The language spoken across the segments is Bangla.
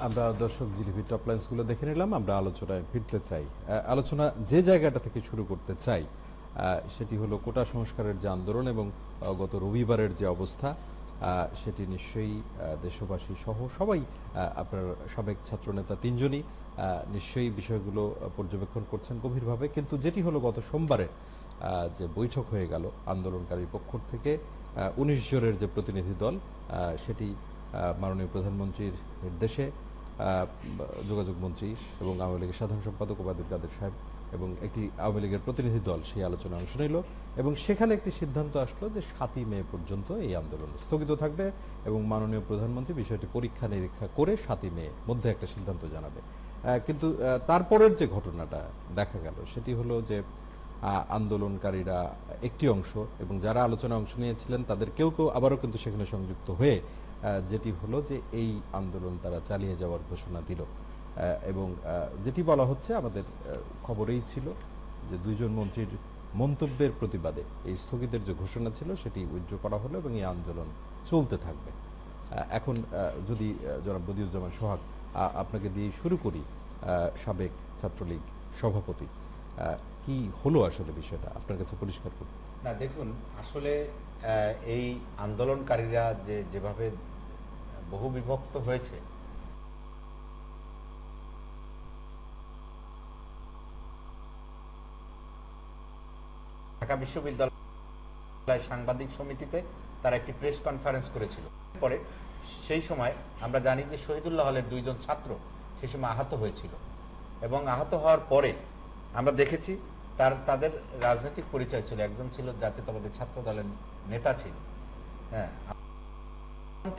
আমরা দর্শক জিলিপি টপ লাইন্সগুলো দেখে নিলাম, আমরা আলোচনায় ফিরতে চাই। আলোচনা যে জায়গাটা থেকে শুরু করতে চাই সেটি হলো কোটা সংস্কারের যে আন্দোলন এবং গত রবিবারের যে অবস্থা, সেটি নিশ্চয়ই দেশবাসী সহ সবাই, আপনার সাবেক ছাত্রনেতা তিনজনই নিশ্চয়ই বিষয়গুলো পর্যবেক্ষণ করছেন গভীরভাবে। কিন্তু যেটি হলো গত সোমবারে যে বৈঠক হয়ে গেল আন্দোলনকারীর পক্ষ থেকে ১৯ জনের যে প্রতিনিধি দল, সেটি মাননীয় প্রধানমন্ত্রীর নির্দেশে যোগাযোগ মন্ত্রী এবং আওয়ামী লীগের সাধারণ সম্পাদক ওবায়দুল কাদের সাহেব এবং একটি আওয়ামী লীগের প্রতিনিধি দল সেই আলোচনায় অংশ নিল এবং সেখানে একটি সিদ্ধান্ত আসলো যে ৭ই মে পর্যন্ত এই আন্দোলন স্থগিত থাকবে এবং মাননীয় প্রধানমন্ত্রী বিষয়টি পরীক্ষা নিরীক্ষা করে ৭ই মে মধ্যে একটা সিদ্ধান্ত জানাবে। কিন্তু তারপরের যে ঘটনাটা দেখা গেল সেটি হলো যে আন্দোলনকারীরা একটি অংশ এবং যারা আলোচনায় অংশ নিয়েছিলেন তাদের কেউ কেউ আবারও কিন্তু সেখানে সংযুক্ত হয়ে যেটি হলো যে এই আন্দোলন তারা চালিয়ে যাওয়ার ঘোষণা দিল এবং যেটি বলা হচ্ছে আমাদের খবরেই ছিল যে দুইজন মন্ত্রীর মন্তব্যের প্রতিবাদে এই স্থগিতের যে ঘোষণা ছিল সেটি উইথড্র করা হলো এবং এই আন্দোলন চলতে থাকবে। এখন যদি জনাব বদিউজ্জামান সোহাগ, আপনাকে দিয়ে শুরু করি, সাবেক ছাত্রলীগ সভাপতি, কি হলো আসলে বিষয়টা আপনার কাছে পরিষ্কার করুন। না, দেখুন, আসলে এই আন্দোলনকারীরা যেভাবে বহু বিভক্ত হয়েছে, ঢাকা বিশ্ববিদ্যালয় সাংবাদিক সমিতিতে তারা একটি প্রেস কনফারেন্স করেছিল। পরে সেই সময় আমরা জানি যে শহীদুল্লাহ হলের দুইজন ছাত্র সেই সময় আহত হয়েছিল এবং আহত হওয়ার পরে আমরা দেখেছি তাদের রাজনৈতিক পরিচয় ছিল। একজন ছিল জাতীয়তাবাদী ছাত্র দলের নেতা ছিল, হ্যাঁ,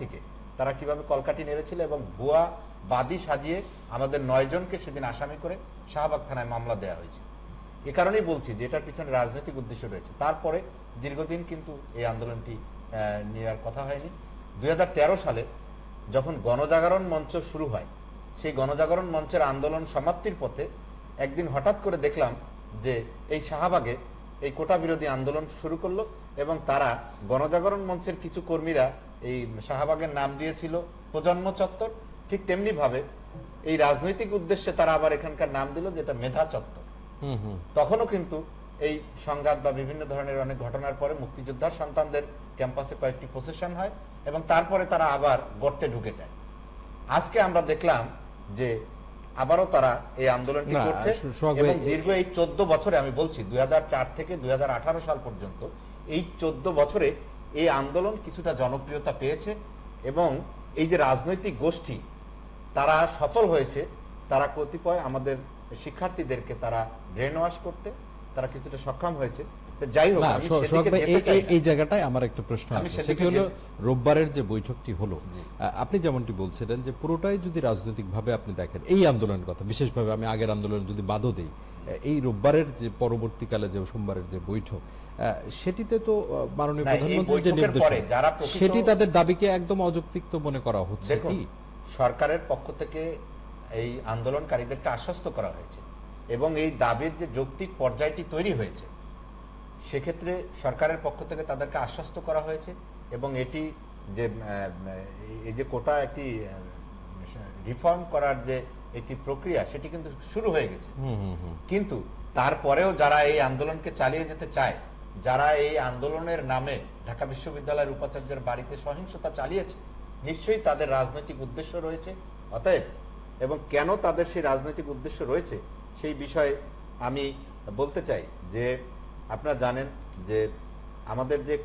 থেকে তারা কিভাবে কলকাঠি নেড়েছিল এবং ভুয়া বাদী সাজিয়ে আমাদের ৯ জনকে সেদিন আসামি করে শাহবাগ থানায় মামলা দেওয়া হয়েছে। এ কারণেই বলছি যে এটার পিছনে রাজনৈতিক উদ্দেশ্য রয়েছে। তারপরে দীর্ঘদিন কিন্তু এই আন্দোলনটি নেওয়ার কথা হয়নি। ২০১৩ সালে যখন গণজাগরণ মঞ্চ শুরু হয়, সেই গণজাগরণ মঞ্চের আন্দোলন সমাপ্তির পথে একদিন হঠাৎ করে দেখলাম যে এই শাহবাগে এই কোটা বিরোধী আন্দোলন শুরু করলো এবং তারা গণজাগরণ মঞ্চের কিছু কর্মীরা এই শাহবাগের নাম দিয়েছিল প্রজন্ম চত্বর। ঠিক তেমনি ভাবে এই রাজনৈতিক উদ্দেশ্যে তারা আবার এখানকার নাম দিল যেটা মেধা চত্বর। তখনও কিন্তু এই সংঘাত বা বিভিন্ন ধরনের অনেক ঘটনার পরে মুক্তিযোদ্ধার সন্তানদের ক্যাম্পাসে কয়েকটি প্রসেশন হয় এবং তারপরে তারা আবার গর্তে ঢুকে যায়। আজকে আমরা দেখলাম যে আবারও তারা এই আন্দোলনটি করছে এবং দীর্ঘ এই 14 বছরে, আমি বলছি 2004 থেকে 2018 সাল পর্যন্ত এই 14 বছরে এই আন্দোলন কিছুটা জনপ্রিয়তা পেয়েছে এবং এই যে রাজনৈতিক গোষ্ঠী তারা সফল হয়েছে, তারা কতিপয় আমাদের শিক্ষার্থীদেরকে তারা ব্রেন ওয়াশ করতে তারা কিছুটা সক্ষম হয়েছে। যাই হোক, এই জায়গাটায় আমার একটা প্রশ্ন আছে, সেটি হলো রোববারের যে বৈঠকটি হলো, আপনি যেমনটি বলছিলেন যে পুরোটাই যদি রাজনৈতিকভাবে আপনি দেখেন এই আন্দোলনের কথা, বিশেষভাবে আমি আগের আন্দোলন যদি বাদও দেই, এই রোববারের যে পরবর্তীকালে যে সোমবারের যে বৈঠক, সেটিতে তো মাননীয় প্রধানমন্ত্রীর যে নির্দেশ, সেটি তাদের দাবিকে একদম অযৌক্তিক তো মনে করা হচ্ছে। কি সরকারের পক্ষ থেকে এই আন্দোলনকারীদেরকে আশ্বস্ত করা হয়েছে এবং এই দাবির যে যৌক্তিক পর্যায়টি তৈরি হয়েছে সেক্ষেত্রে সরকারের পক্ষ থেকে তাদেরকে আশ্বস্ত করা হয়েছে এবং এটি যে এই যে কোটা একটি রিফর্ম করার যে একটি প্রক্রিয়া সেটি কিন্তু শুরু হয়ে গেছে। কিন্তু তারপরেও যারা এই আন্দোলনকে চালিয়ে যেতে চায়, যারা এই আন্দোলনের নামে ঢাকা বিশ্ববিদ্যালয়ের উপাচার্যের বাড়িতে সহিংসতা চালিয়েছে, নিশ্চয়ই তাদের রাজনৈতিক উদ্দেশ্য রয়েছে। অতএব এবং কেন তাদের সেই রাজনৈতিক উদ্দেশ্য রয়েছে সেই বিষয়ে আমি বলতে চাই যে আপনারা জানেন যে আমাদের যে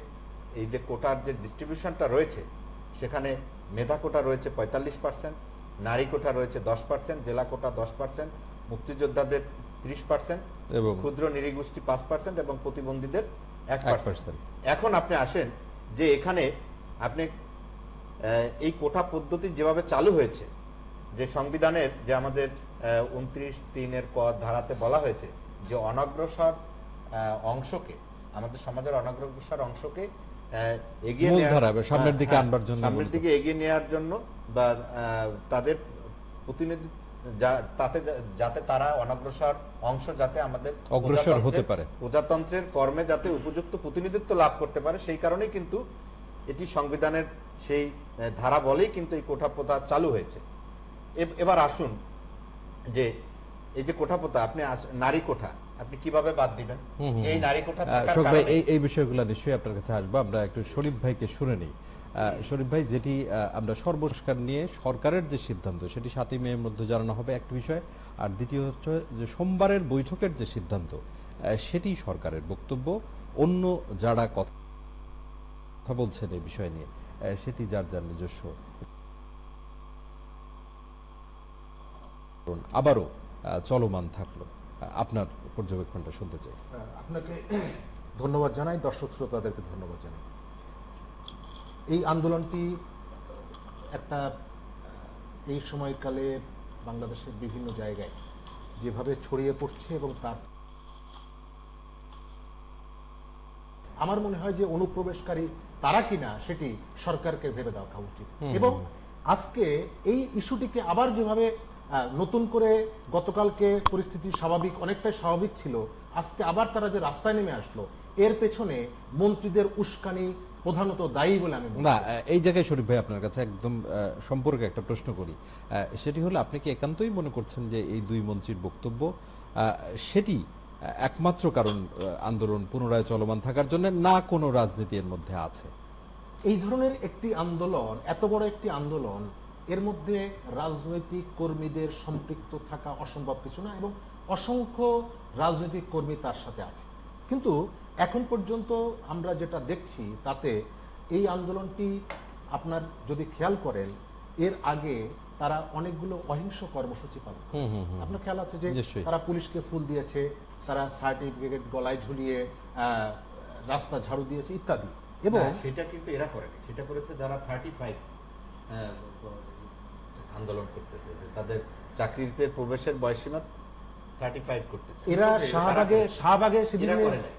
এই যে কোটার যে ডিস্ট্রিবিউশনটা রয়েছে সেখানে মেধা কোটা রয়েছে ৪৫%, নারী কোটা রয়েছে 10%, জেলা কোটা 10%, মুক্তিযোদ্ধাদের 30% এবং ক্ষুদ্র নৃগোষ্ঠী 5% এবং প্রতিবন্ধীদের 1%। এখন আপনি আসেন যে এখানে আপনি এই কোটা পদ্ধতি যেভাবে চালু হয়েছে, যে সংবিধানের যে আমাদের ২৯(৩) ক ধারাতে বলা হয়েছে যে অনগ্রসর অংশকে, আমাদের সমাজের অনগ্রসর অংশকে এগিয়ে সামনের দিকে এগিয়ে নেওয়ার জন্য বা তাদের প্রতিনিধি যাতে তারা অনগ্রসর অংশ যাতে আমাদের অগ্রসর হতে পারে, প্রজাতন্ত্রের কর্মে যাতে উপযুক্ত প্রতিনিধিত্ব লাভ করতে পারে, সেই কারণেই কিন্তু এটি সংবিধানের সেই ধারা বলেই কিন্তু এই কোটা প্রথা চালু হয়েছে। এবার আসুন যে এই যে কোঠা প্রথা, আপনি নারী কোঠা আপনি কিভাবে বাদ দিবেন? যে এই নারী কোঠা থাকার শোক ভাই, কারণে এই বিষয়গুলো নিশ্চয়ই আপনার কাছে আসবো। আমরা একটু শরীফ ভাইকে শুনে নিই। শরীফ ভাই, যেটি আমরা সর্বস্কার নিয়ে সরকারের যে সিদ্ধান্ত সেটি 7ই মের মধ্যে জানানো হবে একটি বিষয়, আর দ্বিতীয় হচ্ছে যে সোমবারের বৈঠকের যে সিদ্ধান্ত সেটি সরকারের বক্তব্য। অন্য যারা কথা বলছেন এই বিষয় নিয়ে সেটি যার যার নিজস্ব। আবারও চলমান থাকলো, আপনার পর্যবেক্ষণটা শুনতে চাই। আপনাকে ধন্যবাদ জানাই, দর্শক শ্রোতাদেরকে ধন্যবাদ জানাই। এই আন্দোলনটি একটা এই সময়কালে বাংলাদেশের বিভিন্ন জায়গায় যেভাবে ছড়িয়ে পড়ছে এবং তার আমার মনে হয় যে অনুপ্রবেশকারী তারা কিনা সেটি সরকারকে ভেবে দেখা উচিত। এবং আজকে এই ইস্যুটিকে আবার যেভাবে নতুন করে গতকালকে পরিস্থিতি স্বাভাবিক, অনেকটাই স্বাভাবিক ছিল, আজকে আবার তারা যে রাস্তায় নেমে আসলো, এর পেছনে মন্ত্রীদের উস্কানি প্রধানত দায়ী বলে আমি মনে করি। না, এই জায়গায় শরীফ ভাই আপনার কাছে একদম সম্পর্কে একটা প্রশ্ন করি। সেটি হলো, আপনি কি একান্তই মনে করছেন যে এই দুই মন্ত্রীর বক্তব্য সেটি একমাত্র কারণ আন্দোলন পুনরায় চলমান থাকার জন্য, না কোনো রাজনীতি এর মধ্যে আছে? এই ধরনের একটি আন্দোলন, এত বড় একটি আন্দোলন, এর মধ্যে রাজনৈতিক কর্মীদের সম্পৃক্ত থাকা অসম্ভব কিছু না, এবং অসংখ্য রাজনৈতিক কর্মী তার সাথে আছে। কিন্তু এখন পর্যন্ত আমরা যেটা দেখছি তাতে এই আন্দোলনটি, আপনার যদি খেয়াল করেন, এর আগে তারা অনেকগুলো অহিংস কর্মসূচি পালন করেছে। আপনার খেয়াল আছে যে নিশ্চয়ই। তারা পুলিশকে ফুল দিয়েছে, তারা সার্টিফিকেট গলায় ঝুলিয়ে রাস্তা ঝাড়ু দিয়েছে ইত্যাদি। এবং সেটা কিন্তু এরা করেনি, সেটা করেছে যারা 35 আন্দোলন করতেছে, যে তাদের চাকরিতে প্রবেশের বয়সীমা 35 করতেছে। এরা শাহবাগে করে নাই।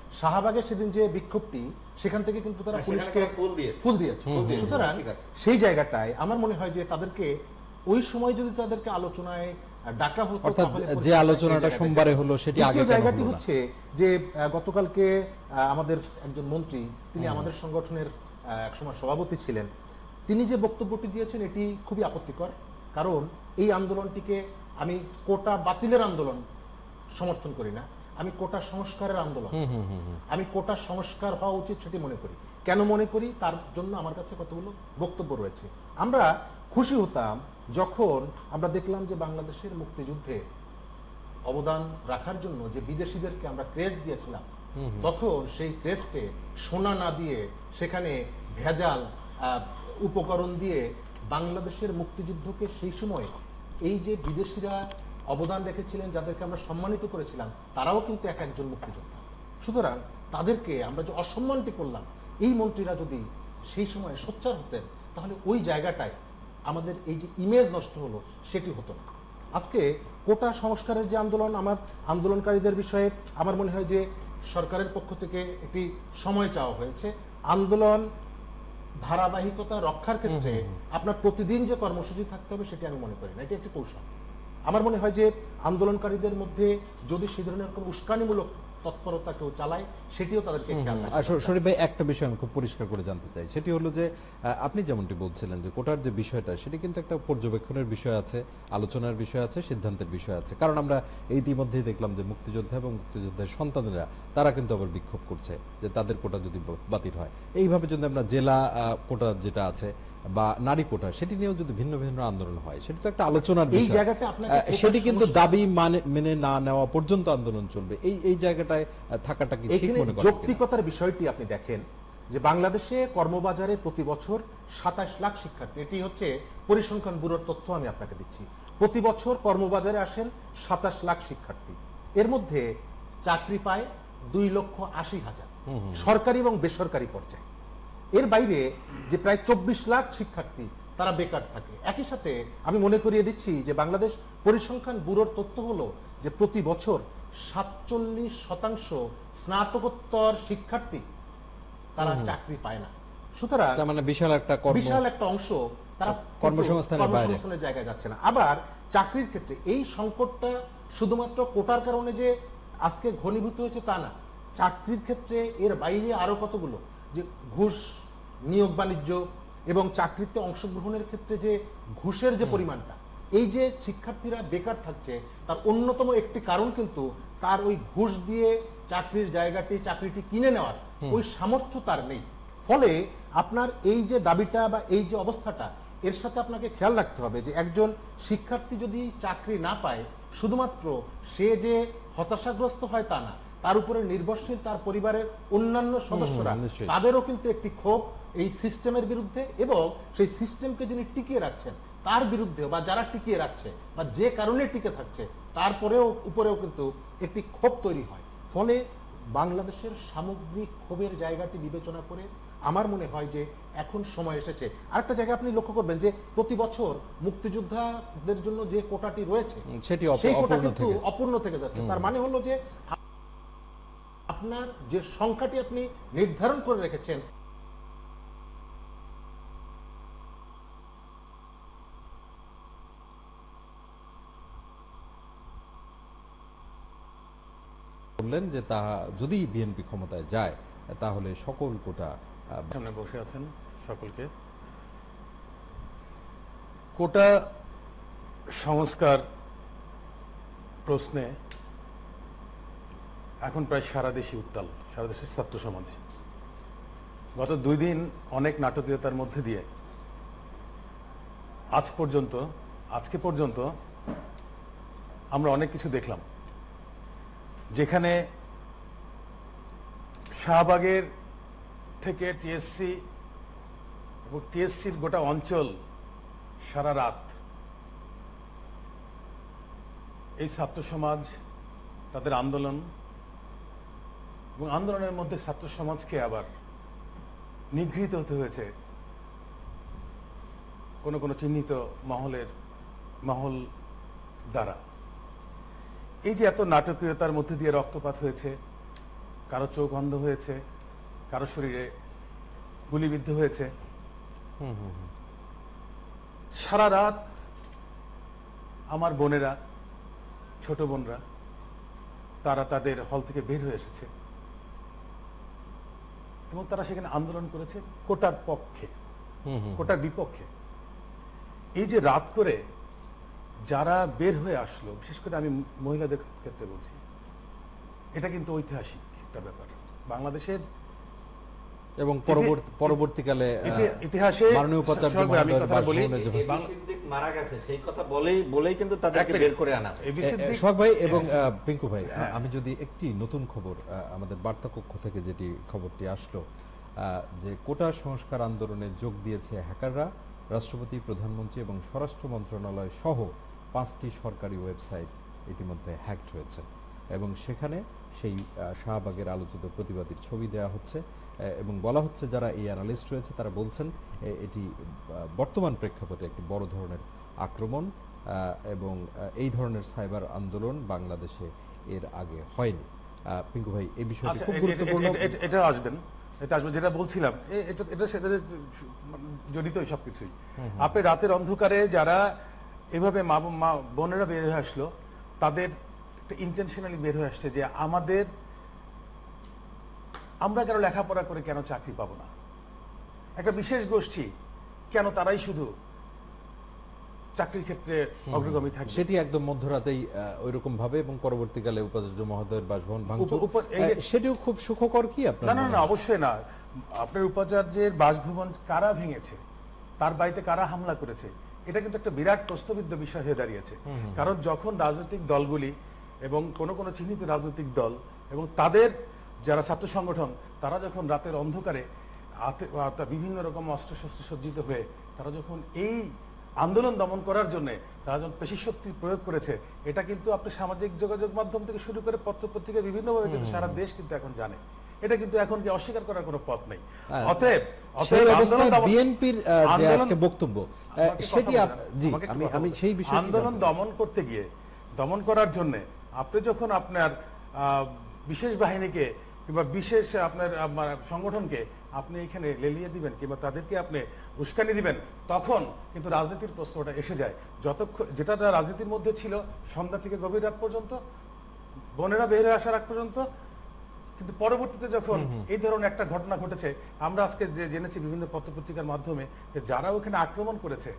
সেদিন যে বিক্ষোভটি, সেখান থেকে কিন্তু তারা সেখানে পুলিশকে তারা ফুল দিয়েছে। ফুল দিয়েছে। সুতরাং ঠিক আছে। সেই জায়গাটায় আমার মনে হয় যে তাদেরকে ওই সময় যদি তাদেরকে আলোচনায় ডাকা হতো, অর্থাৎ তাহলে যে পরিস্থিতি আলোচনাটা সেই জায়গাটায় সোমবারে যেত। হলো সেটি দ্বিতীয় আগে কেন জায়গাটি হলো না? হচ্ছে যে গতকালকে আমাদের একজন মন্ত্রী, তিনি আমাদের সংগঠনের একসময় সভাপতি ছিলেন, তিনি যে বক্তব্যটি দিয়েছেন এটি খুবই আপত্তিকর। কারণ এই আন্দোলনটিকে আমি কোটা বাতিলের আন্দোলন সমর্থন করি না, আমি কোটা সংস্কারের আন্দোলন, আমি কোটা সংস্কার হওয়া উচিত সেটি মনে করি। কেন মনে করি তার জন্য আমার কাছে কতগুলো বক্তব্য রয়েছে। আমরা খুশি হতাম যখন আমরা দেখলাম যে বাংলাদেশের মুক্তিযুদ্ধে অবদান রাখার জন্য যে বিদেশিদেরকে আমরা ক্রেস্ট দিয়েছিলাম, তখন সেই ক্রেস্টে সোনা না দিয়ে সেখানে ভেজাল উপকরণ দিয়ে বাংলাদেশের মুক্তিযুদ্ধকে সেই সময় এই যে বিদেশিরা অবদান রেখেছিলেন, যাদেরকে আমরা সম্মানিত করেছিলাম, তারাও কিন্তু এক একজন মুক্তিযোদ্ধা। সুতরাং তাদেরকে আমরা যে অসম্মানটি করলাম, এই মন্ত্রীরা যদি সেই সময় সোচ্চার হতেন, তাহলে ওই জায়গাটায় আমাদের এই যে ইমেজ নষ্ট হলো সেটি হতো না। আজকে কোটা সংস্কারের যে আন্দোলন, আমার আন্দোলনকারীদের বিষয়ে আমার মনে হয় যে সরকারের পক্ষ থেকে একটি সময় চাওয়া হয়েছে। আন্দোলন ধারাবাহিকতা রক্ষার ক্ষেত্রে আপনার প্রতিদিন যে কর্মসূচি থাকতে হবে সেটি আমি মনে করি না, এটি একটি কৌশল। আমার মনে হয় যে আন্দোলনকারীদের মধ্যে যদি সেই ধরনের কোনো উস্কানিমূলক তৎপরতা কেউ চালায়, সেটিও তাদেরকে খেয়াল রাখতে হবে। শরীফ ভাই, একটা বিষয় আমি খুব পরিষ্কার করে জানতে চাই, সেটি হলো যে আপনি যেমনটি বলছিলেন যে কোটার যে বিষয়টা, সেটি কিন্তু একটা পর্যবেক্ষণের বিষয় আছে, আলোচনার বিষয় আছে, সিদ্ধান্তের বিষয় আছে। কারণ আমরা ইতিমধ্যেই দেখলাম যে মুক্তিযোদ্ধা এবং মুক্তিযোদ্ধার সন্তানেরা তারা কিন্তু আবার বিক্ষোভ করছে যে তাদের কোটা যদি বাতিল হয়। এইভাবে যদি আমরা জেলা কোটা যেটা আছে বা নারী কোটা, সেটি নিয়েও যদি ভিন্ন ভিন্ন আন্দোলন হয়, সেটি তো একটা আলোচনার এই বিষয়। জায়গাটা আপনাকে সেটি কিন্তু দাবি মেনে না নেওয়া পর্যন্ত আন্দোলন চলবে। এই জায়গাটায় থাকাটা কি ঠিক এখানে মনে করেন? যৌক্তিকতার বিষয়টি আপনি দেখেন যে বাংলাদেশে কর্মবাজারে প্রতি বছর 27 লাখ শিক্ষার্থী, এটি হচ্ছে পরিসংখ্যান ব্যুরোর তথ্য আমি আপনাকে দিচ্ছি। প্রতি বছর কর্মবাজারে আসেন 27 লাখ শিক্ষার্থী, এর মধ্যে চাকরি পায় 2,80,000 সরকারি এবং বেসরকারি পর্যায়ে। এর বাইরে যে প্রায় 24 লাখ শিক্ষার্থী তারা বেকার থাকে। একই সাথে আমি মনে করিয়ে দিচ্ছি যে বাংলাদেশ পরিসংখ্যান ব্যুরোর তথ্য হলো যে প্রতি বছর 47% স্নাতকোত্তর শিক্ষার্থী তারা চাকরি পায় না। সুতরাং তার মানে বিশাল একটা অংশ তারা কর্মসংস্থানের জায়গায় যাচ্ছে না। আবার চাকরির ক্ষেত্রে এই সংকটটা শুধুমাত্র কোটার কারণে যে আজকে ঘনীভূত হয়েছে তা না, চাকরির ক্ষেত্রে এর বাইরে আরো কতগুলো যে ঘুষ, নিয়োগ বাণিজ্য এবং চাকরিতে অংশগ্রহণের ক্ষেত্রে যে ঘুষের যে পরিমাণটা, এই যে শিক্ষার্থীরা বেকার থাকছে তার অন্যতম একটি কারণ কিন্তু তার ওই ঘুষ দিয়ে চাকরিটি কিনে নেওয়ার ওই সামর্থ্য তার নেই। ফলে আপনার এই যে দাবিটা বা এই যে অবস্থাটা, এর সাথে আপনাকে খেয়াল রাখতে হবে যে একজন শিক্ষার্থী যদি চাকরি না পায়, শুধুমাত্র সে যে হতাশাগ্রস্ত হয় তা না, তার উপরে নির্ভরশীল তার পরিবারের অন্যান্য সদস্যরা, নিশ্চয়ই। তাদেরও কিন্তু একটি ক্ষোভ এই সিস্টেমের বিরুদ্ধে, এবং সেই সিস্টেমকে যিনি টিকিয়ে রাখছেন তার বিরুদ্ধে, বা যারা টিকিয়ে রাখছে বা যে কারণে টিকে থাকছে তারপরেও উপরেও কিন্তু একটি ক্ষোভ তৈরি হয়। ফলে বাংলাদেশের সামগ্রিক ক্ষোভের জায়গাটি বিবেচনা করে আমার মনে হয় যে এখন সময় এসেছে। আরেকটা জায়গা আপনি লক্ষ্য করবেন যে প্রতি বছর মুক্তিযোদ্ধাদের জন্য যে কোটাটি রয়েছে সেটি সেই কোটা অপূর্ণ কিন্তু থেকে অপূর্ণ থেকে যাচ্ছে। তার মানে হলো যে আপনার যে সংখ্যাটি আপনি নির্ধারণ করে রেখেছেন, বললেন যে তা যদি বিএনপি ক্ষমতায় যায় তাহলে সকল কোটা সামনে বসে আছেন সকলকে। কোটা সংস্কার প্রশ্নে এখন প্রায় সারা দেশে উত্তাল, সারা দেশের ছাত্র সমাজ। গত 2 দিন অনেক নাটকীয়তার মধ্যে দিয়ে আজকে পর্যন্ত আমরা অনেক কিছু দেখলাম, যেখানে শাহবাগের থেকে টিএসসি এবং টিএসসির গোটা অঞ্চল সারা রাত এই ছাত্র সমাজ তাদের আন্দোলন এবং আন্দোলনের মধ্যে ছাত্র সমাজকে আবার নিগৃহীত হতে হয়েছে কোনো কোনো চিহ্নিত মহল দ্বারা। এই যে এত নাটকীয়তার মধ্যে দিয়ে রক্তপাত হয়েছে, কারো চোখ অন্ধ হয়েছে, কারো শরীরে গুলিবিদ্ধ হয়েছে, সারা রাত আমার বোনেরা, ছোট বোনরা, তারা তাদের হল থেকে বের হয়ে এসেছে এবং তারা সেখানে আন্দোলন করেছে কোটার পক্ষে, কোটার বিপক্ষে। এই যে রাত করে যারা বের হয়ে আসলো, বিশেষ করে আমি মহিলাদের ক্ষেত্রে বলছি, এটা কিন্তু ঐতিহাসিক একটা ব্যাপার বাংলাদেশের। এবং পরবর্তীকালে ইতিহাসে মাননীয় উপাচার্য আমি কথা বলি, মারা গেছে সেই কথা বলেই কিন্তু তাদেরকে বের করে আনা হয়। সোহাগ ভাই এবং পিঙ্কু ভাই, আমি যদি একটি নতুন খবর আমাদের বার্তা কক্ষ থেকে যেটি খবরটি আসলো, যে কোটা সংস্কার আন্দোলনে যোগ দিয়েছে হ্যাকাররা, রাষ্ট্রপতি, প্রধানমন্ত্রী এবং স্বরাষ্ট্র মন্ত্রণালয় সহ 5টি সরকারি ওয়েবসাইট ইতিমধ্যে হ্যাকড হয়েছে এবং সেখানে সেই শাহবাগের আলোচিত প্রতিবাদীর ছবি দেওয়া হচ্ছে এবং বলা হচ্ছে যারা এই অ্যানালিস্ট রয়েছে তারা বলছেন এটি বর্তমান প্রেক্ষাপটে একটি বড় ধরনের আক্রমণ এবং এই ধরনের সাইবার আন্দোলন বাংলাদেশে এর আগে হয়নি। পিঙ্কু ভাই, এই বিষয়টি খুব গুরুত্বপূর্ণ। এটা আসবেন যেটা বলছিলাম, এটা সেটা জড়িত সবকিছুই। আপনি রাতের অন্ধকারে যারা এভাবে মা বোনেরা বের হয়ে আসলো, তাদের ইন্টেনশনালি বের হয়ে আসছে যে আমরা কেন লেখাপড়া করে কেন চাকরি পাবো না, একটা বিশেষ গোষ্ঠী কেন তারাই শুধু চাকরির ক্ষেত্রে অগ্রগামী থাকবে। সেটি একদম মধ্যরাতেই ওইরকম ভাবে এবং পরবর্তীকালে উপাচার্য মহোদয়ের বাসভবন ভাঙচুর, সেটিও খুব সুখকর কি আপনার? না, অবশ্যই না। আপনার উপাচার্যের বাসভবন কারা ভেঙেছে, তার বাড়িতে কারা হামলা করেছে, এটা কিন্তু একটা বিরাট প্রশ্নবিদ্ধ বিষয় হয়ে দাঁড়িয়েছে। কারণ যখন রাজনৈতিক দলগুলি এবং কোনো চিহ্নিত রাজনৈতিক দল এবং তাদের যারা ছাত্র সংগঠন, তারা যখন রাতের অন্ধকারে বিভিন্ন রকম অস্ত্রশস্ত্র সজ্জিত হয়ে তারা যখন এই আন্দোলন দমন করার জন্য তারা যখন পেশি শক্তি প্রয়োগ করেছে, এটা কিন্তু আপনি সামাজিক যোগাযোগ মাধ্যম থেকে শুরু করে পত্রপত্রিকা বিভিন্নভাবে কিন্তু সারা দেশ কিন্তু এখন জানে। এটা কিন্তু এখন কি অস্বীকার করার কোনো পথ নেই। অতএব বিএনপির যে আজকে বক্তব্য, সেটি জি আমি সেই বিষয়ে আন্দোলন দমন করতে গিয়ে, দমন করার জন্য আপনি যখন আপনার বিশেষ বাহিনীকে কিংবা বিশেষ আপনার সংগঠনকে আপনি এখানে লেলিয়ে দিবেন কিংবা তাদেরকে আপনি উস্কানি দিবেন, তখন কিন্তু রাজনীতির প্রশ্নটা এসে যায়। যেটা রাজনীতির মধ্যে ছিল সন্ধ্যা থেকে গভীর রাত পর্যন্ত, বোনেরা বের আসার আগ পর্যন্ত, কিন্তু পরবর্তীতে যখন এই ধরনের একটা ঘটনা ঘটেছে, আমরা আজকে জেনেছি বিভিন্ন পত্রপত্রিকার মাধ্যমে যে যারা ওখানে আক্রমণ করেছে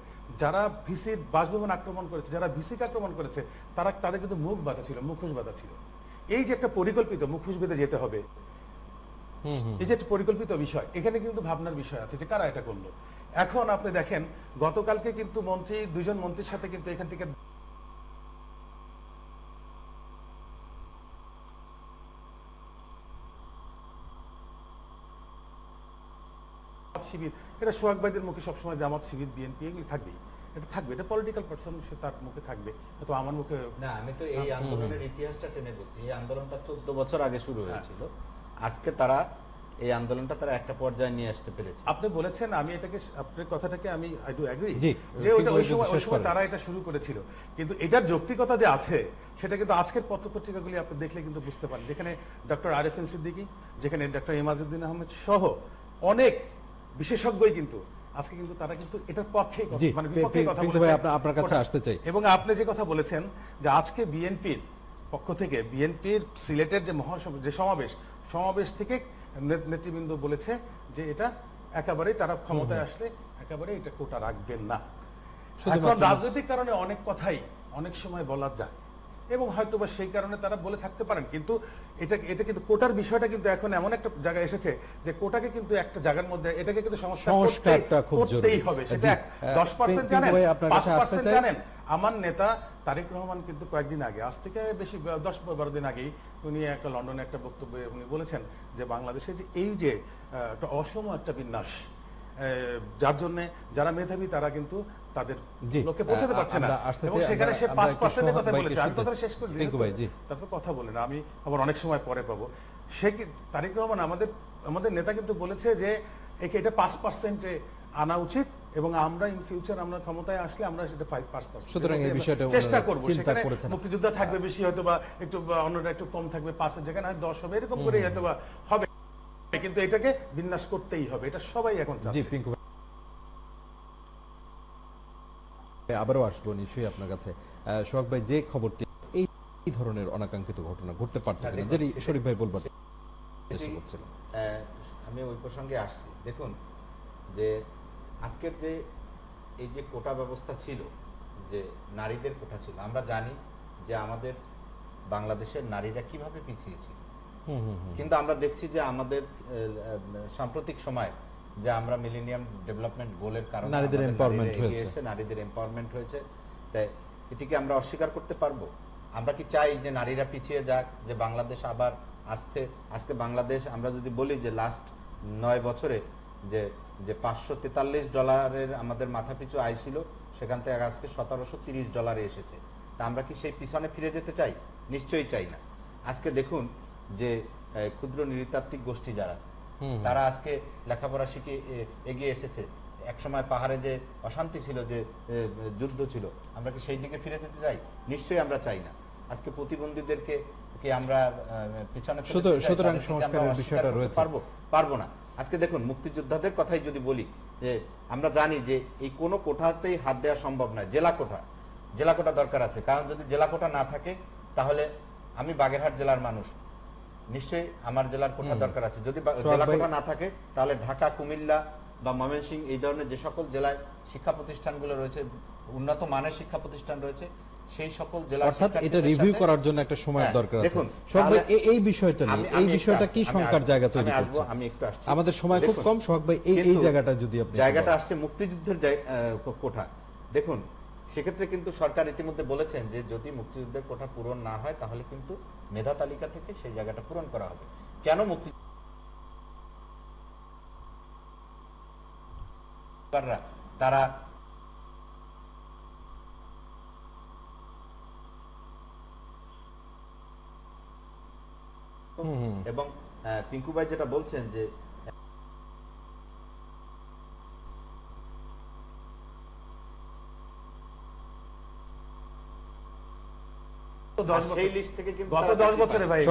যারা ভিসির বাসভবন আক্রমণ করেছে, যারা ভিসিকে আক্রমণ করেছে, তাদের কিন্তু মুখ বাঁধা ছিল, মুখোশ বাঁধা ছিল। এই যে একটা পরিকল্পিত মুখোশ বেঁধে যেতে হবে, এই যে একটা পরিকল্পিত বিষয়, এখানে কিন্তু ভাবনার বিষয় আছে যে কারা এটা করলো। এখন আপনি দেখেন গতকালকে কিন্তু দুইজন মন্ত্রীর সাথে কিন্তু এখান থেকে শিবির, এটা সোহাগ ভাইদের মুখে সবসময় জামাত শিবির বিএনপি এগুলি থাকবেই, এটা থাকবে, এটা পলিটিক্যাল পারসন, সে তার মুখে থাকবে, তো আমার মুখে না। আমি তো এই আন্দোলনের ইতিহাসটা টেনে বলছি। এই আন্দোলনটা 14 বছর আগে শুরু হয়েছিল। আজকে তারা এই আন্দোলনটা একটা পর্যায়ে নিয়ে আসতে পেরেছে। আপনি বলেছেন, আমি এটাকে আপনার কথাটাকে আমি আই ডু এগ্রি জি, যে ওই সময় তারা এটা শুরু করেছিল, কিন্তু এটার যৌক্তিকতা যে আছে সেটা কিন্তু আজকের পত্রপত্রিকাগুলি আপনি দেখলে কিন্তু বুঝতে পারেন, যেখানে ডক্টর আরএফএন সিদ্দিকী, যেখানে ডক্টর ইমাজউদ্দিন আহমেদ সহ অনেক বিশেষজ্ঞই কিন্তু আজকে কিন্তু তারা কিন্তু এটার পক্ষে মানে বিপক্ষে কথা বলেছেন। আপনার কাছে আসতে চাই, এবং আপনি যে কথা বলেছেন যে আজকে বিএনপির পক্ষ থেকে, বিএনপির সিলেটের যে সমাবেশ থেকে নেতৃবৃন্দ বলেছে যে এটা একেবারেই তারা ক্ষমতায় আসলে একেবারে এটা কোটা রাখবেন না। এখন রাজনৈতিক কারণে অনেক কথাই অনেক সময় বলা যায় এবং হয়তো বা সেই কারণে তারা বলে থাকতে পারেন, কিন্তু এটা কিন্তু কোটার বিষয়টা কিন্তু এখন এমন একটা জায়গায় এসেছে যে কোটাকে কিন্তু একটা জায়গার মধ্যে এটাকে কিন্তু সংস্কারটা খুব জরুরি করতেই হবে। সেটা 10% জানেন, 5% জানেন। আমার নেতা তারেক রহমান কিন্তু কয়েকদিন আগে, আজ থেকে বেশি 10-12 দিন আগেই উনি একটা লন্ডনে একটা বক্তব্যে উনি বলেছেন যে বাংলাদেশে যে এই যে একটা অসম একটা বিন্যাস, যার জন্য যারা মেধাবী তারা কিন্তু তাদের লোকে পৌঁছাতে পারছে না, এবং সেখানে সে 5% এর কথা বলেছে। আমি কথা শেষ করে দিই, তারপর কথা বলেন, আমি আবার অনেক সময় পরে পাবো। সে কি তারেক রহমান আমাদের নেতা কিন্তু বলেছে যে এটা 5%-এ আনা উচিত, এবং আমরা ইন ফিউচার আমরা ক্ষমতায় আসলে আমরা সেটা 5%, সুতরাং এই বিষয়টা চেষ্টা করব। সেখানে মুক্তিযোদ্ধা থাকবে বেশি, হয়তো বা একটু অন্যটা একটু কম থাকবে, 5 যেখানে হয় 10 হবে, এরকম করে হয়তো বা হবে, কিন্তু এটাকে বিন্যাস করতেই হবে, এটা সবাই এখন চাচ্ছে। আবারও আসবো নিশ্চয়ই আপনার কাছে। সোহাগ ভাই, যে খবরটি এই ধরনের অনাকাঙ্ক্ষিত ঘটনা ঘটতে পারত কিনা, যেটি শরীফ ভাই বলবার চেষ্টা করছিলেন, আমি ওই প্রসঙ্গে আসছি। দেখুন যে আজকের যে এই যে কোটা ব্যবস্থা ছিল, যে নারীদের কোটা ছিল, আমরা জানি যে আমাদের বাংলাদেশের নারীরা কিভাবে পিছিয়ে ছিল, কিন্তু আমরা দেখছি যে আমাদের সাম্প্রতিক সময় যে আমরা মিলেনিয়াম ডেভেলপমেন্ট গোলের কারণে নারীদের এমপাওয়ারমেন্ট হয়েছে, নারীদের এমপাওয়ারমেন্ট হয়েছে, তাই এটিকে আমরা অস্বীকার করতে পারবো? আমরা কি চাই যে নারীরা পিছিয়ে যাক, যে বাংলাদেশ আবার আজকে বাংলাদেশ, আমরা যদি বলি যে লাস্ট 9 বছরে যে $543 আমাদের মাথাপিছু আয় ছিল, সেখান থেকে আজকে $1730 এসেছে, তা আমরা কি সেই পিছনে ফিরে যেতে চাই? নিশ্চয়ই চাই না। আজকে দেখুন যে ক্ষুদ্র নৃতাত্ত্বিক গোষ্ঠী যারা, তারা আজকে লেখাপড়া শিখে এগিয়ে এসেছে। একসময় পাহাড়ে যে অশান্তি ছিল, যে যুদ্ধ ছিল, আমরা কি সেই দিকে ফিরে যেতে চাই? নিশ্চয়ই আমরা চাই না। আজকে প্রতিবন্ধীদেরকে কি আমরা পিছনে সুতরাং সংস্কারের বিষয়টা রয়েছে, পারবো না। আজকে দেখুন মুক্তিযোদ্ধাদের কথাই যদি বলি, যে আমরা জানি যে এই কোনো কোঠাতেই হাত দেওয়া সম্ভব নয়। জেলা কোটা দরকার আছে, কারণ যদি জেলা কোটা না থাকে তাহলে আমি বাগেরহাট জেলার মানুষ, নিশ্চয়ই আমার জেলার কোটা দরকার আছে। যদি জেলা কোটা না থাকে তাহলে ঢাকা, কুমিল্লা বা ময়মনসিংহ, এই ধরনের যে সকল জেলায় শিক্ষা প্রতিষ্ঠানগুলো রয়েছে, উন্নত মানের শিক্ষা প্রতিষ্ঠান রয়েছে, সেই সকল জেলা, অর্থাৎ এটা রিভিউ করার জন্য একটা সময়ের দরকার আছে। দেখুন এই বিষয়টা নিয়ে, এই বিষয়টা কি শঙ্কার জায়গা তৈরি করছে? আমি একটু আসছি, আমাদের সময় খুব কম। সোহাগ ভাই, এই জায়গাটা যদি আপনি, জায়গাটা আসছে মুক্তিযুদ্ধের কোঠা। দেখুন সেক্ষেত্রে কিন্তু সরকার ইতিমধ্যে বলেছেন যে যদি মুক্তিযুদ্ধের কোঠা পূরণ না হয় তাহলে কিন্তু মেধা তালিকা থেকে সেই জায়গাটা পূরণ করা হবে। কেন মুক্তি তারা এবং পিঙ্কু ভাই যেটা বলছেন যে সেই লিস্ট থেকে কিন্তু গত 10 বছরে ভাই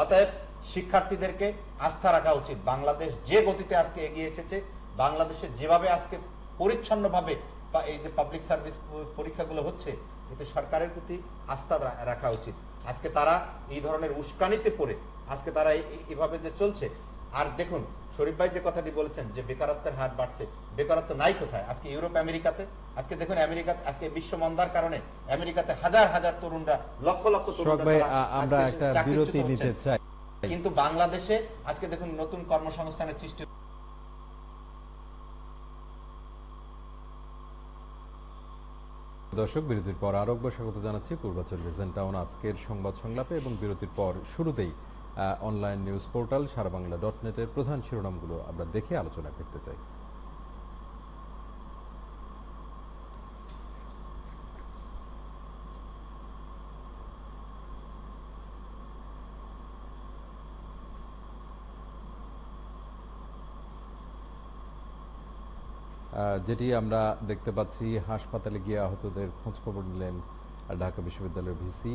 অতএব শিক্ষার্থীদেরকে আস্থা রাখা উচিত। বাংলাদেশ যে গতিতে আজকে এগিয়ে এসেছে, বাংলাদেশে যেভাবে আজকে পরিচ্ছন্নভাবে এই যে পাবলিক সার্ভিস পরীক্ষাগুলো হচ্ছে, এতে সরকারের প্রতি আস্থা রাখা উচিত। আজকে তারা এই ধরনের উস্কানিতে পড়ে আজকে তারা এভাবে যে চলছে, আর দেখুন শরীফ ভাই যে কথাটি বলেছেন যে বেকারত্বের হার বাড়ছে, বেকারত্ব নাই কোথায়? আজকে ইউরোপ আমেরিকাতে, আজকে দেখুন আমেরিকাতে আজকে বিশ্ব মন্দার কারণে আমেরিকাতে হাজার হাজার তরুণরা, লক্ষ লক্ষ সোহাগ তরুণরা ভাই, তারা আমরা আজকে একটা চাকরিচ্যুত বিরতি নিতে হচ্ছেন। চাই। কিন্তু বাংলাদেশে আজকে দেখুন নতুন কর্মসংস্থানের সৃষ্টি। দর্শক, বিরতির পর আরো একবার স্বাগত জানাচ্ছি পূর্বাচল রিজন টাউন আজকের সংবাদ সংলাপে, এবং বিরতির পর শুরুতেই অনলাইন নিউজ পোর্টাল সারাবাংলা.net এর প্রধান শিরোনামগুলো আমরা দেখে আলোচনা করতে চাই। যেটি আমরা দেখতে পাচ্ছি, হাসপাতালে গিয়ে আহতদের খোঁজ খবর নিলেন ঢাকা বিশ্ববিদ্যালয়ের ভিসি,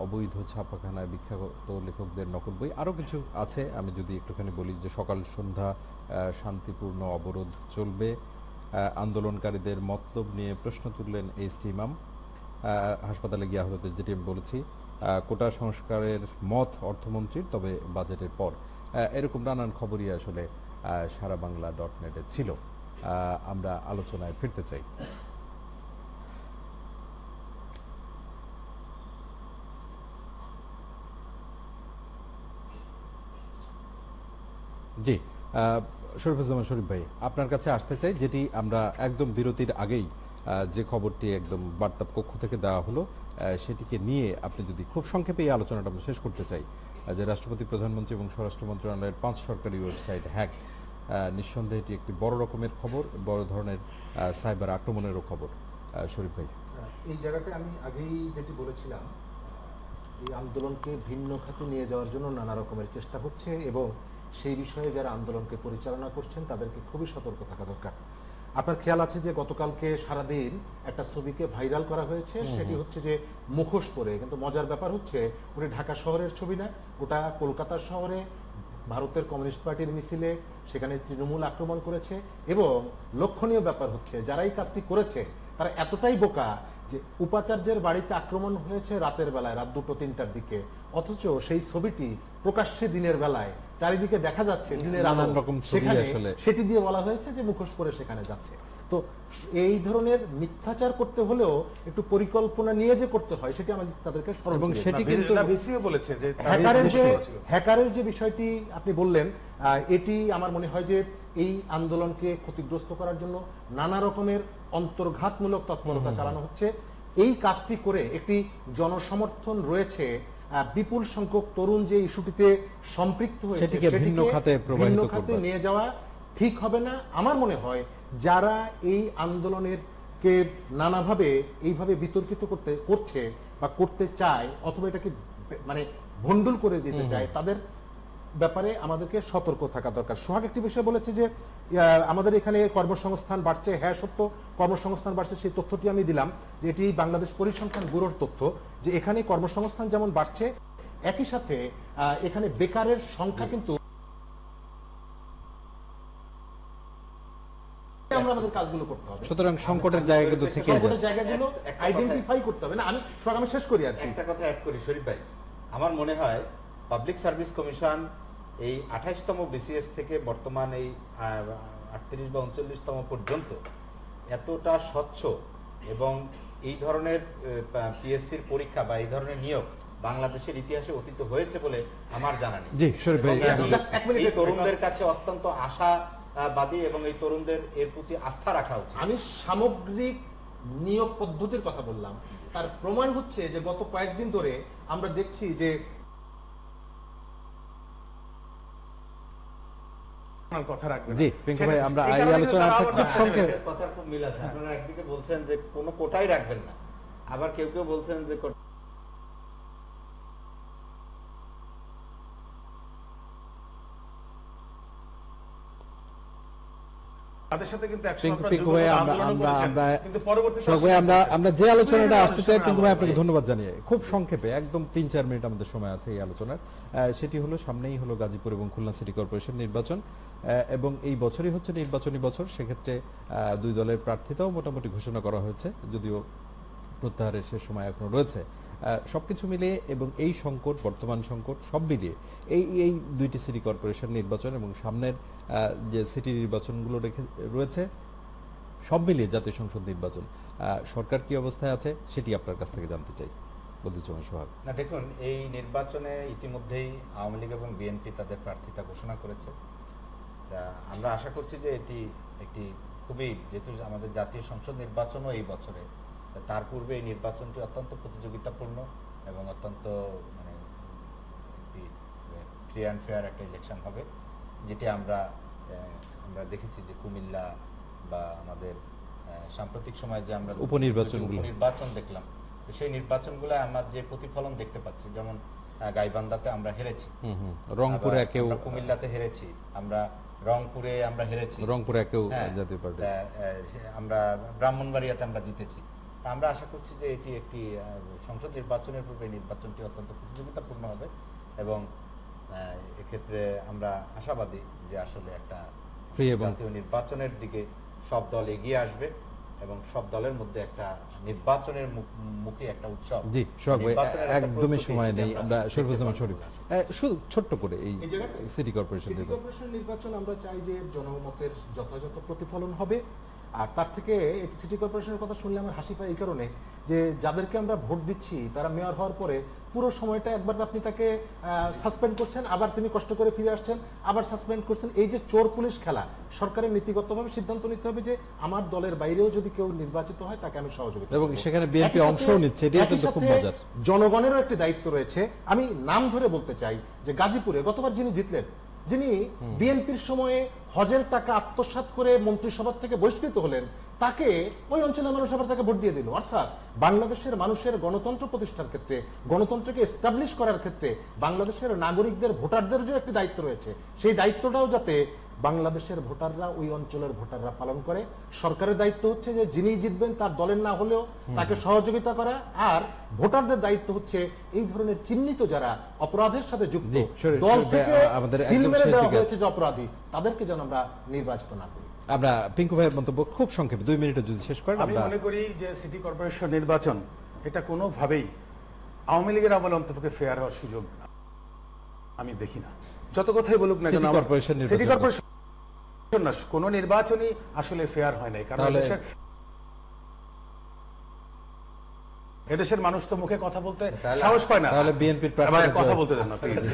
অবৈধ ছাপাখানায় বিখ্যাত লেখকদের নকল বই, আরও কিছু আছে। আমি যদি একটুখানি বলি যে সকাল সন্ধ্যা শান্তিপূর্ণ অবরোধ চলবে, আন্দোলনকারীদের মতলব নিয়ে প্রশ্ন তুললেন এইচটি ইমাম, হাসপাতালে গিয়ে আহতদের, যেটি আমি বলেছি, কোটা সংস্কারের মত অর্থমন্ত্রীর, তবে বাজেটের পর, এরকম নানান খবরই আসলে সারাবাংলা.net এ ছিল। আমরা আলোচনায় ফিরতে চাই। জি, শরীফুজ্জামান শরীফ ভাই, আপনার কাছে আসতে চাই, যেটি আমরা একদম বিরতির আগেই যে খবরটি একদম বার্তা কক্ষ থেকে দেওয়া হলো, সেটিকে নিয়ে আপনি যদি খুব সংক্ষেপে এই আলোচনাটা আমরা শেষ করতে চাই, যে রাষ্ট্রপতি, প্রধানমন্ত্রী এবং স্বরাষ্ট্র মন্ত্রণালয়ের 5 সরকারি ওয়েবসাইট হ্যাক। নিঃসন্দেহে এটি একটি বড় রকমের খবর, বড় ধরনের সাইবার আক্রমণেরও খবর। শরীফ ভাই, এই জায়গাটায় আমি আগেই যেটি বলেছিলাম, এই আন্দোলনকে ভিন্ন খাতে নিয়ে যাওয়ার জন্য নানা রকমের চেষ্টা হচ্ছে, এবং সেই বিষয়ে যারা আন্দোলনকে পরিচালনা করছেন তাদেরকে খুবই সতর্ক থাকা দরকার। আপনার খেয়াল আছে যে গতকালকে সারাদিন একটা ছবিকে ভাইরাল করা হয়েছে, সেটি হচ্ছে যে মুখোশ পরে, কিন্তু মজার ব্যাপার হচ্ছে ওটা ঢাকা শহরের ছবি না, ওটা কলকাতা শহরে ভারতের কমিউনিস্ট পার্টির মিছিলে, সেখানে তৃণমূল আক্রমণ করেছে। এবং লক্ষণীয় ব্যাপার হচ্ছে যারা এই কাজটি করেছে তারা এতটাই বোকা যে উপাচার্যের বাড়িতে আক্রমণ হয়েছে রাতের বেলায়, রাত 2-3টার দিকে, অথচ সেই ছবিটি প্রকাশ্যে দিনের বেলায় চারিদিকে দেখা যাচ্ছে, দিনের নানান আলো, রকম ছবি সেখানে আসলে। সেটি দিয়ে বলা হয়েছে যে মুখোশ পরে সেখানে যাচ্ছে। তো এই ধরনের মিথ্যাচার করতে হলেও একটু পরিকল্পনা নিয়ে যে করতে হয়, সেটি আমাদের তাদেরকে স্মরণ এবং করিয়ে সেটি দিতে হবে। কিন্তু ভিসিও বলেছে যে হ্যাকারের যে বিষয়টি আপনি বললেন, এটি আমার মনে হয় যে এই আন্দোলনকে ক্ষতিগ্রস্ত করার জন্য নানা রকমের অন্তর্ঘাতমূলক তৎপরতা চালানো হচ্ছে। এই কাজটি করে একটি জনসমর্থন রয়েছে, বিপুল সংখ্যক তরুণ যে ইস্যুটিতে সম্পৃক্ত হয়েছে, সেটিকে ভিন্ন খাতে প্রবাহিত ভিন্ন খাতে করবার। নিয়ে যাওয়া ঠিক হবে না। আমার মনে হয় যারা এই আন্দোলনের কে নানাভাবে এইভাবে বিতর্কিত করছে বা করতে চায়, অথবা এটাকে মানে ভন্ডুল করে দিতে চায়, তাদের ব্যাপারে আমাদেরকে সতর্ক থাকা দরকার। সোহাগ একটি বিষয় বলেছে যে আমাদের এখানে কর্মসংস্থান বাড়ছে। হ্যাঁ, সত্য, কর্মসংস্থান বাড়ছে। সেই তথ্যটি আমি দিলাম যে এটি বাংলাদেশ পরিসংখ্যান ব্যুরোর তথ্য, যে এখানে কর্মসংস্থান যেমন বাড়ছে, একই সাথে এখানে বেকারের সংখ্যা কিন্তু আমরা আমাদের কাজগুলো করতে হবে। সুতরাং সংকটের জায়গা কিন্তু থেকে সংকটের জায়গাগুলো আইডেন্টিফাই করতে হবে না। আমি শেষ করি আর কি। একটা কথা অ্যাড করি শরীফ ভাই, আমার মনে হয় পাবলিক সার্ভিস কমিশন এই 28তম বিসিএস থেকে বর্তমান এই 38 বা 39তম পর্যন্ত এতটা স্বচ্ছ এবং এই ধরনের পিএসসির পরীক্ষা বা এই ধরনের নিয়োগ বাংলাদেশের ইতিহাসে অতীত হয়েছে বলে আমার জানা নেই। জি, শরীফ ভাই, এই তরুণদের কাছে অত্যন্ত আশাবাদী এবং এই তরুণদের এর প্রতি আস্থা রাখা উচিত। আমি সামগ্রিক নিয়োগ পদ্ধতির কথা বললাম, তার প্রমাণ হচ্ছে যে গত কয়েকদিন ধরে আমরা দেখছি যে কথা রাখবেন। জি, পিঙ্কু ভাই, আমরা এই আলোচনা খুব সংক্ষেপে। কথার খুব মিল আছে। আপনারা একদিকে বলছেন যে কোনো কোটাই রাখবেন না, আবার কেউ কেউ বলছেন যে তাদের সাথে কিন্তু পিঙ্কু ভাই, আমরা যে আলোচনাটা আসতে চাই, পিঙ্কু ভাই আপনাকে ধন্যবাদ জানিয়ে খুব সংক্ষেপে একদম 3-4 মিনিট আমাদের সময় আছে এই আলোচনার। সেটি হলো, সামনেই হলো গাজীপুর এবং খুলনা সিটি কর্পোরেশন নির্বাচন, এবং এই বছরই হচ্ছে নির্বাচনী বছর। সেক্ষেত্রে 2 দলের প্রার্থিতাও মোটামুটি ঘোষণা করা হয়েছে, যদিও প্রত্যাহারের শেষ সময় এখনো রয়েছে। সবকিছু মিলিয়ে এবং এই সংকট, বর্তমান সংকট সব মিলিয়ে এই দুইটি সিটি কর্পোরেশন নির্বাচন এবং সামনের যে সিটি নির্বাচনগুলো রয়েছে সব মিলিয়ে জাতীয় সংসদ নির্বাচন, সরকার কি অবস্থায় আছে সেটি আপনার কাছ থেকে জানতে চাই। বদরুজ্জামান সোহাগ। না দেখুন, এই নির্বাচনে ইতিমধ্যেই আওয়ামী লীগ এবং বিএনপি তাদের প্রার্থিতা ঘোষণা করেছে। আমরা আশা করছি যে এটি একটি খুবই, যেহেতু আমাদের জাতীয় সংসদ নির্বাচনও এই বছরে, তার পূর্বে এই নির্বাচনটি অত্যন্ত প্রতিযোগিতাপূর্ণ এবং অত্যন্ত মানে ফ্রি অ্যান্ড ফেয়ার একটা ইলেকশন হবে, যেটি আমরা দেখেছি যে কুমিল্লা বা আমাদের সাম্প্রতিক সময়ে যে আমরা উপনির্বাচন দেখলাম, সেই নির্বাচনগুলো আমার যে প্রতিফলন দেখতে পাচ্ছি, যেমন গাইবান্ধাতে আমরা হেরেছি, রংপুরে কুমিল্লাতে হেরেছি, আমরা রংপুরে আমরা হেরেছি, রংপুরে জাতীয় পার্টি, আমরা ব্রাহ্মণবাড়িয়াতে আমরা জিতেছি। আমরা আশা করছি যে এটি একটি সংসদ নির্বাচনের পূর্বে নির্বাচনটি অত্যন্ত প্রতিযোগিতাপূর্ণ হবে এবং এক্ষেত্রে আমরা আশাবাদী যে আসলে একটা জাতীয় নির্বাচনের দিকে সব দল এগিয়ে আসবে এবং সব দলের মধ্যে একটা নির্বাচনের মুখে একটা উৎসব। জি সোহাগ ভাই, একদমই সময় নেই, আমরা শরীফুজ্জামান শরীফ শুধু ছোট্ট করে এই সিটি কর্পোরেশন নির্বাচন আমরা চাই যে জনমতের যথাযথ প্রতিফলন হবে। আর তার থেকে সিটি কর্পোরেশনের কথা শুনলে আমার হাসি পায় এই কারণে যে যাদেরকে আমরা ভোট দিচ্ছি তারা মেয়র হওয়ার পরে পুরো সময়টা একবার আপনি তাকে সাসপেন্ড করছেন, আবার তিনি কষ্ট করে ফিরে আসছেন, আবার সাসপেন্ড করছেন। এই যে চোর পুলিশ খেলা, সরকারের নীতিগতভাবে সিদ্ধান্ত নিতে হবে যে আমার দলের বাইরেও যদি কেউ নির্বাচিত হয় তাকে আমি সহযোগিতা করব, এবং সেখানে বিএনপি অংশও নিচ্ছে, এটাই কিন্তু খুব মজার। জনগণেরও একটি দায়িত্ব রয়েছে। আমি নাম ধরে বলতে চাই যে গাজীপুরে গতবার যিনি জিতলেন, যিনি বিএনপির সময়ে হজের টাকা আত্মসাৎ করে মন্ত্রিসভা থেকে বহিষ্কৃত হলেন, তাকে ওই অঞ্চলের মানুষ আবার তাকে ভোট দিয়ে দিল। অর্থাৎ বাংলাদেশের মানুষের গণতন্ত্র প্রতিষ্ঠার ক্ষেত্রে, গণতন্ত্রকে এস্টাবলিশ করার ক্ষেত্রে বাংলাদেশের নাগরিকদের, ভোটারদের যে একটি দায়িত্ব রয়েছে, সেই দায়িত্বটাও যাতে বাংলাদেশের ভোটাররা, ওই অঞ্চলের ভোটাররা পালন করে। সরকারের দায়িত্ব হচ্ছে যে যিনি জিতবেন তার দলের না হলেও তাকে সহযোগিতা করা, আর ভোটারদের দায়িত্ব হচ্ছে এই ধরনের চিহ্নিত যারা অপরাধের সাথে যুক্ত, দল থেকে সিল মেরে দেওয়া হয়েছে যে অপরাধী, তাদেরকে যেন আমরা নির্বাচিত না করি। আমরা পিঙ্কু ভাইয়ের মন্তব্য খুব সংক্ষেপে 2 মিনিটে যদি শেষ করেন। আমি মনে করি যে সিটি কর্পোরেশন নির্বাচন এটা কোনোভাবেই আওয়ামী লীগের আমলে অন্তত ফেয়ার হওয়ার সুযোগ আমি দেখি না। যত কথাই বলুক না কেন, সিটি কর্পোরেশন না, কোনো নির্বাচনই আসলে ফেয়ার হয় নাই, কারণ এদেশের মানুষ তো মুখে কথা বলতে সাহস পায় না। তাহলে বিএনপির কথা বলতে দেন না প্লিজ।